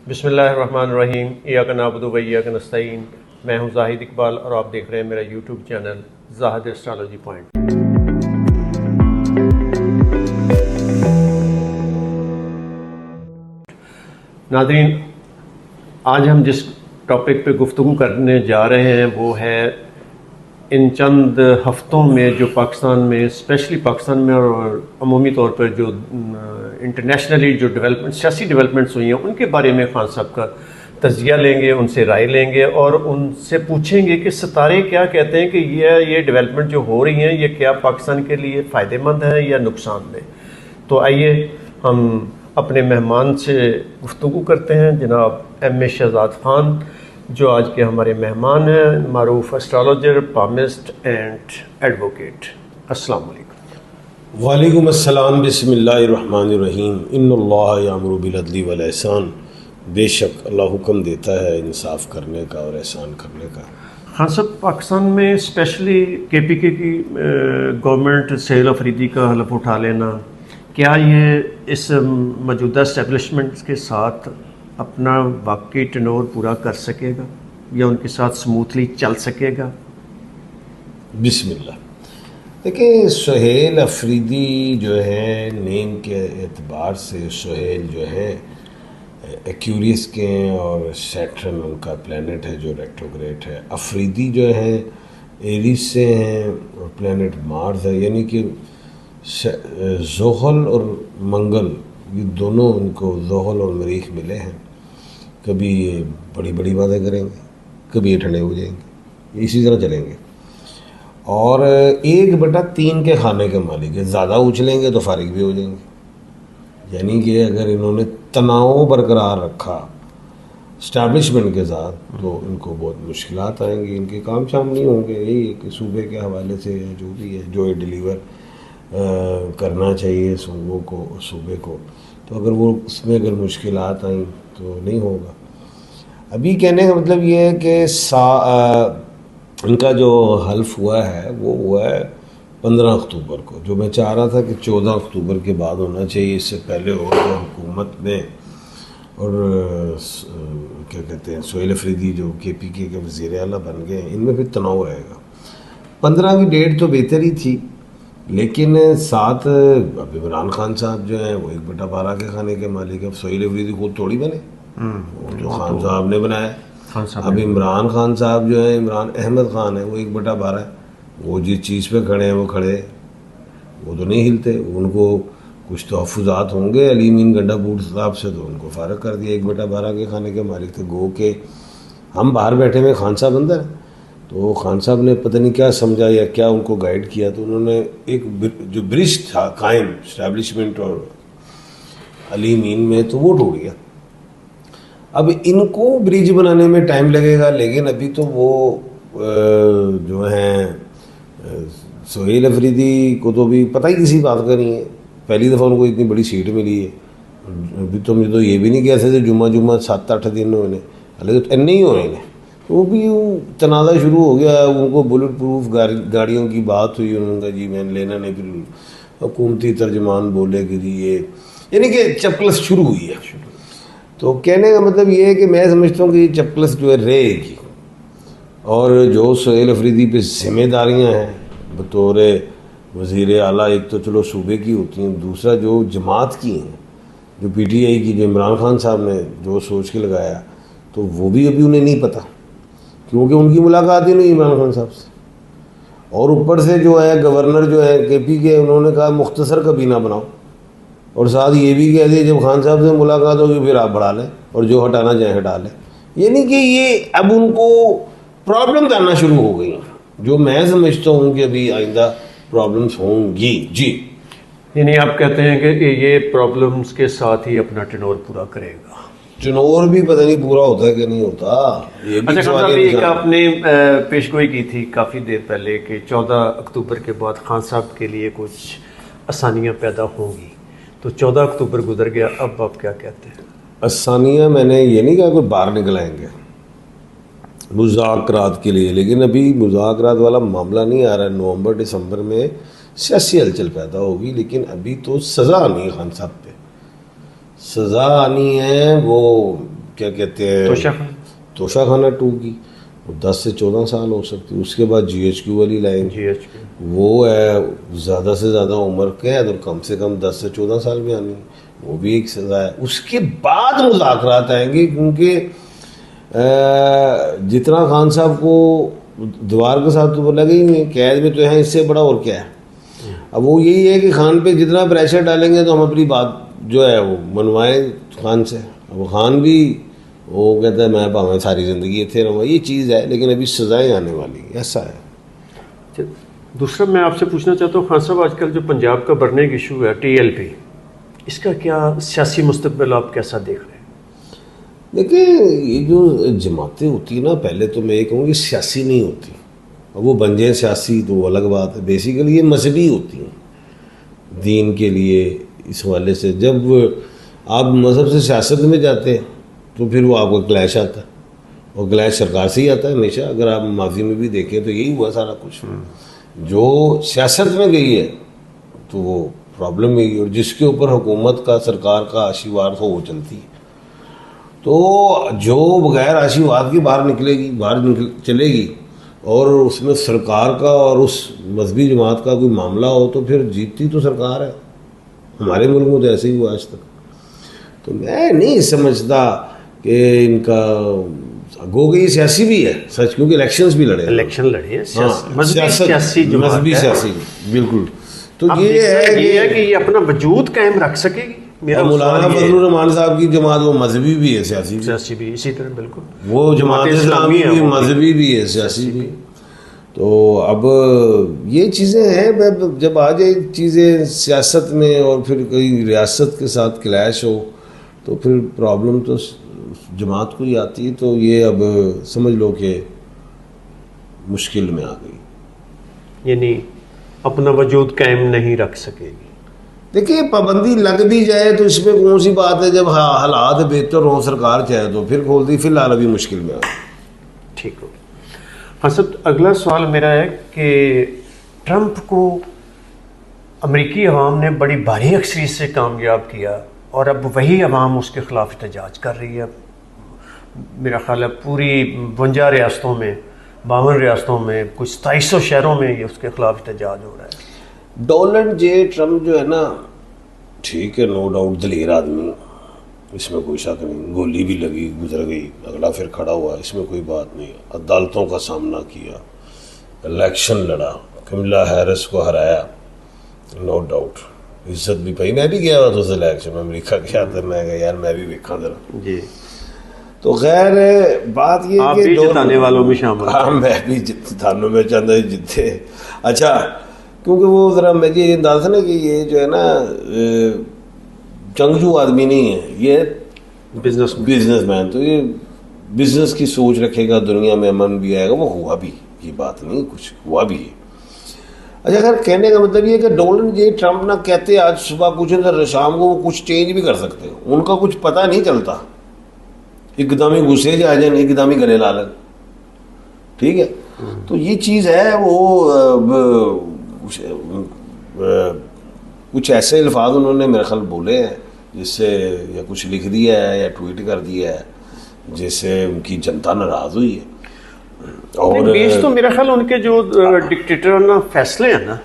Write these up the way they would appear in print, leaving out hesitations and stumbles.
बिस्मिल्लाहिर्रहमानिर्रहीम। इय्याक नअबुदु व इय्याक नस्तईन। मैं हूं जाहिद इकबाल और आप देख रहे हैं मेरा YouTube channel Zahid astrology point. नाज़रीन, आज हम जिस टॉपिक पे गुफ्तगू करने जा रहे हैं वो है इन चंद हफ्तों में जो पाकिस्तान में, स्पेशली पाकिस्तान में और अमूमी तौर पर जो इंटरनेशनली जो डेवलपमेंट, सियासी डेवलपमेंट्स हुई हैं उनके बारे में खान साहब का तज़किया लेंगे, उनसे राय लेंगे और उनसे पूछेंगे कि सितारे क्या कहते हैं कि ये डेवलपमेंट जो हो रही हैं ये क्या पाकिस्तान के लिए फ़ायदेमंद है या नुकसानदेह। तो आइए हम अपने मेहमान से गुफ्तगू करते हैं, जनाब M.A. शहजाद ख़ान जो आज के हमारे मेहमान हैं, मारूफ एस्ट्रोलॉजर, पामिस्ट एंड एडवोकेट। अस्सलाम वालेकुम। वालेकुम अस्सलाम। बिस्मिल्लाहिर्रहमानिर्रहीम। इन्नल्लाह यामुरु बिल अदली वल एहसान। बेशक अल्लाह हुक्म देता है इंसाफ करने का और एहसान करने का। हाँ साहब, पाकिस्तान में स्पेशली KPK की गवर्नमेंट सुहेल अफरीदी का हलफ उठा लेना, क्या ये इस मौजूदा इस्टेब्लिशमेंट के साथ अपना वाकई टेनोर पूरा कर सकेगा या उनके साथ स्मूथली चल सकेगा? बिस्मिल्लाह। देखिए, सुहेल अफरीदी जो है, नेम के एतबार से सुहेल जो है एक्यूरियस के हैं और सैटर्न उनका प्लैनेट है जो रेट्रोग्रेड है। अफरीदी जो है एरीज से हैं और प्लैनेट मार्स है, यानी कि ज़ोहल और मंगल, ये दोनों उनको ज़ोहल और मरीख मिले हैं। कभी ये बड़ी बड़ी बातें करेंगे, कभी ये ठंडे हो जाएंगे, इसी तरह चलेंगे। और 1/3 के खाने के मालिक है, ज़्यादा उछलेंगे तो फारिग भी हो जाएंगे। यानी कि अगर इन्होंने तनाव बरकरार रखा इस्टेब्लिशमेंट के साथ तो इनको बहुत मुश्किलात आएंगी, इनके काम शाम नहीं होंगे। यही कि सूबे के हवाले से जो भी है, जो ये डिलीवर करना चाहिए सूबे को, तो अगर वो उसमें अगर मुश्किलात आई तो नहीं होगा। अभी कहने का मतलब ये है कि उनका जो हल्फ हुआ है वो हुआ है 15 अक्टूबर को, जो मैं चाह रहा था कि 14 अक्टूबर के बाद होना चाहिए, इससे पहले हो गया हुकूमत में। और क्या कहते हैं, सुहेल अफरीदी जो KPK के वज़ीर आला बन गए, इनमें फिर तनाव रहेगा। 15 की डेट तो बेहतर ही थी, लेकिन साथ अब इमरान खान साहब जो हैं वो 1/12 के खाने के मालिक है। सुहेल अफरीदी खुद थोड़ी बने, वो जो खान साहब ने बनाया। अब इमरान खान साहब जो है, इमरान अहमद खान है, वो 1/12 है। वो जिस चीज़ पे खड़े हैं वो खड़े, वो तो नहीं हिलते। उनको कुछ तहफ़्फ़ुज़ात होंगे अली मीन गंडापुर साहब से, तो उनको फ़ारग कर दिया। 1/12 के खाने के मालिक थे। गो के हम बाहर बैठे हुए, खान साहब अंदर है, तो खान साहब ने पता नहीं क्या समझा या क्या उनको गाइड किया, तो उन्होंने एक जो ब्रिज था कायम इस्टेब्लिशमेंट और अली मीन में, तो वो टूट गया। अब इनको ब्रिज बनाने में टाइम लगेगा, लेकिन अभी तो वो जो हैं सुहेल अफरीदी को तो भी पता ही किसी बात का नहीं है। पहली दफ़ा उनको इतनी बड़ी सीट मिली है। अभी तो मुझे तो ये भी नहीं कह सकते जुम्मा 7-8 दिन हुए, हालांकि तो इन्ने ही हुए हैं, वो भी तनाज़ा शुरू हो गया। उनको बुलेट प्रूफ गाड़ियों की बात हुई, उन्होंने कहा जी मैंने लेना नहीं। फिर हुकूमती तर्जमान बोले कि जी ये, यानी कि चपकलस शुरू हुई है। तो कहने का मतलब ये है कि मैं समझता हूँ कि ये चपकलस जो है रहेगी। और जो सुहेल अफरीदी पे जिम्मेदारियाँ हैं बतौर वज़ीर आला, एक तो चलो सूबे की होती हैं, दूसरा जो जमात की हैं, जो PTI की, जो इमरान खान साहब ने जो सोच के लगाया, तो वो भी अभी उन्हें नहीं पता, क्योंकि उनकी मुलाकात ही नहीं इमरान खान साहब से। और ऊपर से जो है गवर्नर जो है KPK, उन्होंने कहा मुख्तसर कबीना बनाओ, और साथ ये भी कह दिया जब खान साहब से मुलाकात होगी फिर आप बढ़ा लें और जो हटाना चाहे हटा लें। यानी कि ये अब उनको प्रॉब्लम्स आना शुरू हो गई, जो मैं समझता हूँ कि अभी आइंदा प्रॉब्लम्स होंगी। जी, यानी आप कहते हैं कि ये प्रॉब्लम्स के साथ ही अपना टेनोर पूरा करेगा। टेनोर भी पता नहीं पूरा होता है कि नहीं होता, ये भी अच्छा, एक आपने पेशगोई की थी काफ़ी देर पहले कि 14 अक्टूबर के बाद खान साहब के लिए कुछ आसानियाँ पैदा होंगी, तो 14 अक्टूबर गुजर गया, अब आप क्या कहते हैं? आसानियाँ, मैंने ये नहीं कहा कोई बाहर निकल आएंगे मुज़ाकरात के लिए, लेकिन अभी मुज़ाकरात वाला मामला नहीं आ रहा है। नवंबर-दिसंबर में सियासी हलचल पैदा होगी, लेकिन अभी तो सज़ा आनी है खान साहब पे। सज़ा आनी है, वो क्या कहते हैं, तोशा खाना 2 की, वो 10 से 14 साल हो सकती है। उसके बाद GHQ वाली लाइन, वो है ज़्यादा से ज़्यादा उम्र कैद और कम से कम 10 से 14 साल भी आनी, वो भी एक सज़ा है। उसके बाद मुज़ाकरात आएंगे, क्योंकि जितना खान साहब को दीवार के साथ तो बोला ही नहीं, कैद में तो है, इससे बड़ा और क्या है। अब वो यही है कि खान पे जितना प्रेशर डालेंगे तो हम अपनी बात जो है वो मनवाएं खान से। अब खान भी वो कहता है मैं भावें सारी ज़िंदगी इतने रहूँगा, ये चीज़ है, लेकिन अभी सज़ाएँ आने वाली, ऐसा है। दूसरा मैं आपसे पूछना चाहता हूँ खान साहब, आजकल जो पंजाब का बर्निंग इशू है TLP, इसका क्या सियासी मुस्तकबिल आप कैसा देख रहे हैं? देखिए, ये जो जमातें होती है ना, पहले तो मैं ये कहूँगी सियासी नहीं होती, अब वो बन जाए सियासी तो अलग बात है। बेसिकली ये मजहबी होती हैं, दीन के लिए। इस हवाले से जब आप मज़हब से सियासत में जाते हैं तो फिर वो आपका क्लैश आता है, और क्लैश सरकार से ही आता है हमेशा। अगर आप माजी में भी देखें तो यही हुआ सारा कुछ। जो सियासत में गई है तो वो प्रॉब्लम गई, और जिसके ऊपर हुकूमत का, सरकार का आशीर्वाद हो वो चलती है। तो जो बगैर आशीर्वाद के बाहर चलेगी, और उसमें सरकार का और उस मजहबी जमात का कोई मामला हो तो फिर जीतती तो सरकार है। हमारे मुल्क में तो ऐसे ही हुआ आज तक। तो मैं नहीं समझता कि इनका गो गई सियासी भी है सच, क्योंकि इलेक्शंस भी लड़े, इलेक्शन लड़े हैं, हाँ, मजहबी सियासी बिल्कुल। तो ये है कि ये अपना वजूद कायम रख सकेगी। मेरा मौलाना फजलुर रहमान साहब की जमात वो मजहबी भी है, सियासी भी, इसी तरह बिल्कुल वो जमात इस्लामी भी मजहबी भी है, सियासी भी। तो अब ये चीज़ें हैं, जब आ जाए चीज़ें सियासत में और फिर कोई रियासत के साथ क्लैश हो तो फिर प्रॉब्लम तो जमात को ही आती है। तो ये अब समझ लो कि मुश्किल में आ गई, यानी अपना वजूद कायम नहीं रख सकेगी। देखिए, पाबंदी लग भी जाए तो इसमें कौन सी बात है, जब हालात बेहतर हो, सरकार चाहे तो फिर खोल दी, फिलहाल अभी मुश्किल में आ गई। ठीक हो। हाँ सर, अगला सवाल मेरा है कि ट्रंप को अमेरिकी अवाम ने बड़ी भारी अक्सरियत से कामयाब किया, और अब वही अवाम उसके ख़िलाफ़ एहतजाज कर रही है। मेरा ख्याल है पूरी 52 रियासतों में, 52 रियासतों में, कुछ 2700 शहरों में ये उसके ख़िलाफ़ एहतजाज हो रहा है। डोनाल्ड जे ट्रंप जो है ना, ठीक है, नो डाउट दलेर आदमी, इसमें कोई शक नहीं। गोली भी लगी, गुजर गई, अगला फिर खड़ा हुआ, इसमें कोई बात नहीं। अदालतों का सामना किया, इलेक्शन लड़ा, कमला हैरिस को हराया, नो डाउट इज्जत भी पाई। मैं भी गया हुआ था उस इलेक्शन में, अमेरिका गया था, मैं गया यार मैं भी देखा जरा जी। तो खैर बात ये आप भी जिताने वालों में शामिल। हाँ, मैं भी जितानों में चंदा जीते। अच्छा, क्योंकि वो ज़रा मुझे ये अंदाज़ा ना कि ये जो है ना जंगजू आदमी नहीं है, ये बिजनेसमैन। तो ये बिजनेस की सोच रखेगा, दुनिया में अमन भी आएगा। वो हुआ भी, ये बात नहीं, कुछ हुआ भी है। अच्छा, खैर कहने का मतलब ये कि डोनाल्ड जे ट्रंप ना कहते आज सुबह कुछ तो शाम को वो कुछ चेंज भी कर सकते हैं, उनका कुछ पता नहीं चलता। एकदम ही गुस्से से आ जाए, एकदम ही गले ला लें, ठीक है। तो ये चीज़ है, वो कुछ ऐसे अल्फाज उन्होंने मेरे ख्याल बोले हैं जिससे, या कुछ लिख दिया है या ट्वीट कर दिया है जिससे उनकी जनता नाराज़ हुई है। और बीच तो मेरा ख्याल उनके जो डिक्टेटराना फैसले हैं ना,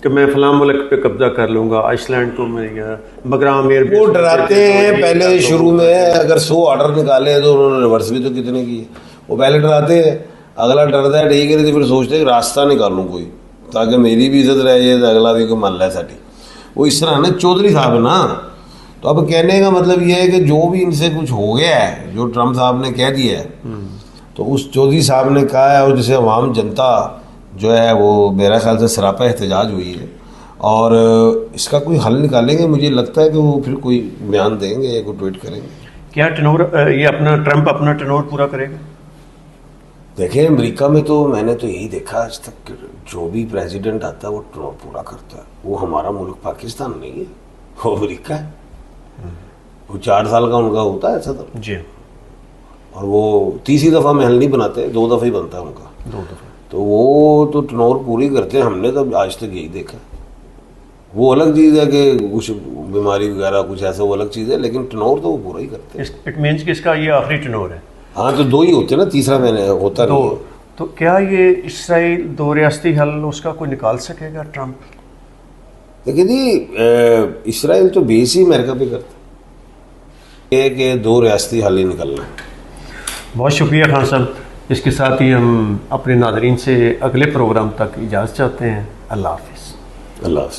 कि मैं फलां मुल्क पे कब्जा कर लूँगा, आइसलैंड को मैं बगराम एयर, वो डराते हैं पहले शुरू में। अगर 100 ऑर्डर निकाले तो उन्होंने रिवर्स भी तो कितने किए। वो पहले डराते हैं, अगला डरता है, ठीक है, तो फिर सोचते हैं रास्ता निकालूँ कोई, ताकि मेरी भी इज्जत रह जाए, तो अगला भी कोई मान ले साड़ी। वो इस तरह ना चौधरी साहब है ना। तो अब कहने का मतलब ये है कि जो भी इनसे कुछ हो गया है, जो ट्रंप साहब ने कह दिया है, तो उस चौधरी साहब ने कहा है, और जिसे अवाम जनता जो है वो मेरा ख्याल से सरापा एहतजाज हुई है, और इसका कोई हल निकालेंगे। मुझे लगता है कि वो फिर कोई बयान देंगे या कोई ट्वीट करेंगे। क्या टर्नओवर ये अपना ट्रंप अपना टर्नओवर पूरा करेगा? देखें, अमेरिका में तो मैंने तो यही देखा आज तक कि जो भी प्रेसिडेंट आता है वो टर्नओवर पूरा करता है। वो हमारा मुल्क पाकिस्तान नहीं है, वो अमेरिका है। वो 4 साल का उनका होता है सदर जी, और वो 30ही दफ़ा महल नहीं बनाते, 2 दफ़ा ही बनता है उनका, 2 दफ़ा। तो वो तो टर्नओवर पूरी करते हैं। हमने तो आज तक यही देखा। वो अलग चीज़ है कि कुछ बीमारी वगैरह कुछ ऐसा वो अलग चीज़ है, लेकिन टनोर तो वो पूरा ही करते हैं। इट मीन्स कि इसका ये आखिरी टनोर है। हाँ, तो 2 ही होते हैं ना, तीसरा मैंने होता दो। नहीं है। तो क्या ये इसराइल 2 रियासती हल उसका कोई निकाल सकेगा ट्रंप? देखिए जी, इसराइल तो बेस ही अमेरिका पे करता है कि 2 रियासती हल ही निकलना है। बहुत शुक्रिया खान साहब। इसके साथ ही हम अपने नाज़रीन से अगले प्रोग्राम तक इजाज़त चाहते हैं। अल्लाह हाफ़िज़। अल्लाह हाफ़िज़।